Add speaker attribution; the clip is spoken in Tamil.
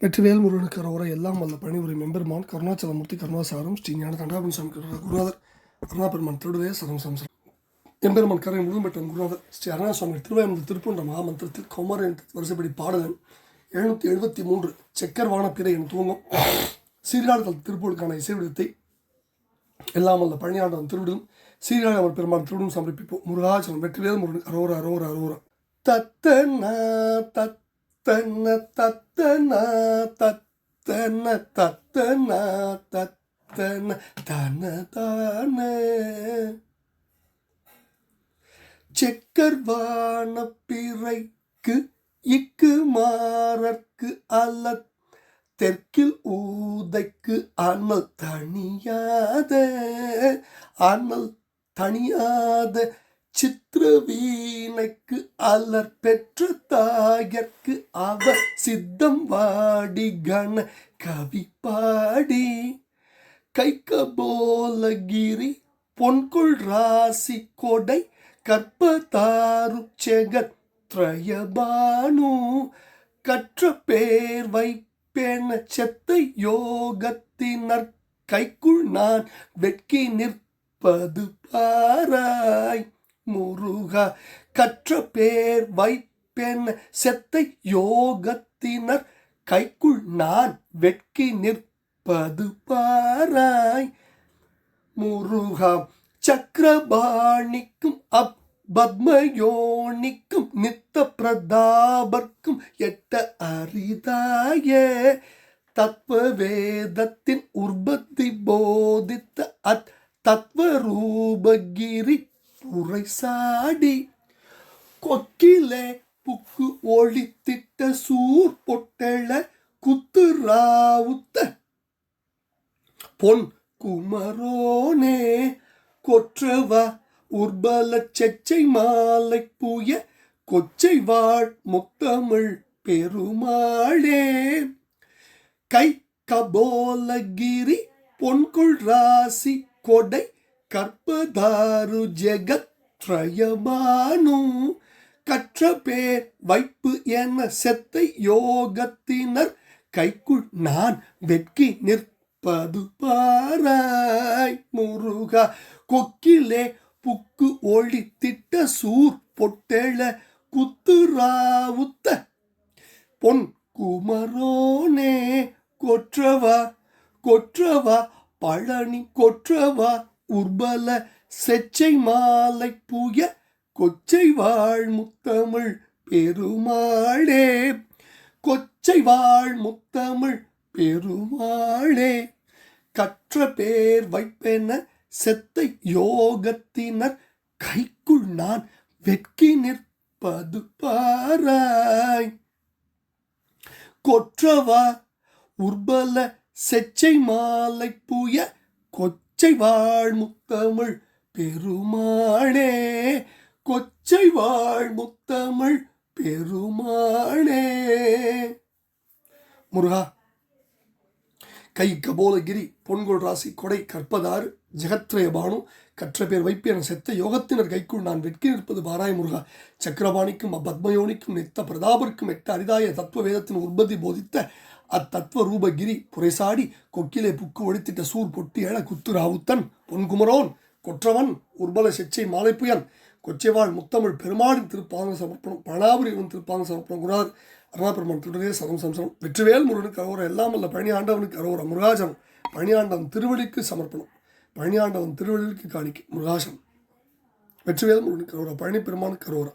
Speaker 1: வெற்றிவேல் முருகனுக்கு அரோரா எல்லாம் வல்ல பணிபுரி மெம்பெருமான் கருணாச்சலமூர்த்தி கருணாசாரம் ஸ்ரீ ஞான தண்டாபன் சாமி குருநாதர் அருணாபெருமான் திருடுவே சரம் சம்சரம் எம்பெருமான் கரை முழும்பெற்றம் குருநாதர் ஸ்ரீ அருணா சுவாமி திருவாயமுது திருப்பூன்ற மகாமந்திரத்தில் கௌமார வரிசைப்படி பாடலன் 773 செக்கர்வான பிறை என துவங்கும் சீர்காழத்தில் திருப்பூருக்கான இசைவிடத்தை எல்லாம் வல்ல பழனியாண்டவன் திருவிடும் சீர்காழவர் பெருமான் திருவிடும் சமர்ப்பிப்போம். முருகாச்சலம் வெற்றிவேல் முருகன் அரோரா அரோரா அரோரா தத்தனா தத்தன தத்தனா தத்தன தத்தனா தத்தன தனதான செக்கர்வான பிறைக்கு இக்கு மாறற்கு அல்ல தெற்கில் ஊதைக்கு அனல் தனியாத சித்திரவீணைக்கு அலர் பெற்ற தாயற்கு அவர் சித்தம் வாடி கண கவி பாடி கைக்கபோலகிரி பொன்கொள் ராசி கொடை கற்பதாரு செகத் திரயபானு கற்ற பேர் வைப்பேன செத்தை யோகத்தினர் கைக்குள் நான் வெட்கி நிற்பது பாராய் முருகா. கற்ற பேர் வைப்பென செத்தை யோகத்தினர் கைக்குள் நான் வெட்கி நிற்பது பாராய் முருகா. சக்கரபாணிக்கும் பத்மயோனிக்கும் நித்த பிரதாபர்க்கும் எட்ட அரிதாய தத்துவ வேதத்தின் உற்பத்தி போதித்த தத்வரூபகிரி புரைசாடி கொக்கிலே புக்கு ஒளித்திட்ட சூர் பொட்டெழ குத்துராவுத்த பொன் குமரோனே கொற்றவா உர்பல செச்சை மாலை பூய கொச்சை வாழ் முத்தமிழ் பெருமாளே. கை கபோலகிரி பொன்கொள் ராசி கொடை கற்பதாரு ஜெகத் திரயபானு கற்ற பேர் வைப்பு என செத்தை யோகத்தினர் கைக்குள் நான் வெட்கி நிற்பது பாராய் முருகா. கொக்கிலே புக்கு ஒளி திட்ட சூர் பொட்டெழ குத்துராவுத்த பொன் குமரோனே கொற்றவா பழனி கொற்றவா உர்பல செச்சை மாலை பூய கொச்சை வாழ் முத்தமிழ் பெருமாளே. கொச்சை வாழ் முத்தமிழ் பெருமாளே. கற்ற பேர் வைப்பென செத்தை யோகத்தினர் கைக்குள் நான் வெட்கி நிற்பது பாராய் கொற்றவா உர்பல செச்சை மாலை பூய கொச்சை வாழ் முத்தமிழ் பெருமாளே. கொச்சை வாழ் முத்தமிழ் பெருமாளே. முருகா. கை கபோலகிரி பொன்கொள் ராசி கொடை கற்பதாறு ஜெகத்ரயபானு கற்ற பேர் வைப்பேன செத்த யோகத்தினர் கைக்குள் நான் வெட்கி நிற்பது பாராய் முருகா. சக்கரபாணிக்கும் பத்மயோனிக்கும் நித்த பிரதாபர்க்கும் எட்ட அரிதாய தத்துவ வேதத்தின் உற்பத்தி போதித்த அத்தத்துவ ரூபகிரி புரைசாடி கொக்கிலே புக்கு ஒழித்திட்ட சூர் பொட்டி எழ குத்துராவுத்தன் பொன்குமரோன் கொற்றவன் உர்பல செச்சை மாலைப்புயன் கொச்சைவாழ் முத்தமிழ் பெருமாளின் திருப்பாங்க சமர்ப்பணம் பழனாபுரிவன் திருப்பாங்க சமர்ப்பணம் குருநாதர் அருணாபெருமான் திருடே சரம் சம்சரம் வெற்றிவேல் முருகனுக்கு அரோரா எல்லாம் அல்ல பழனி ஆண்டவனுக்கு அரோரா முருகாசனம் பழனியாண்டவன் திருவடிக்கு சமர்ப்பணம் பழனியாண்டவன் திருவடிக்கு காணிக்கை முருகாசனம் வெற்றிவேல் முருகனுக்கு அரோரா பழனி பெருமானுக்கு அரோரா.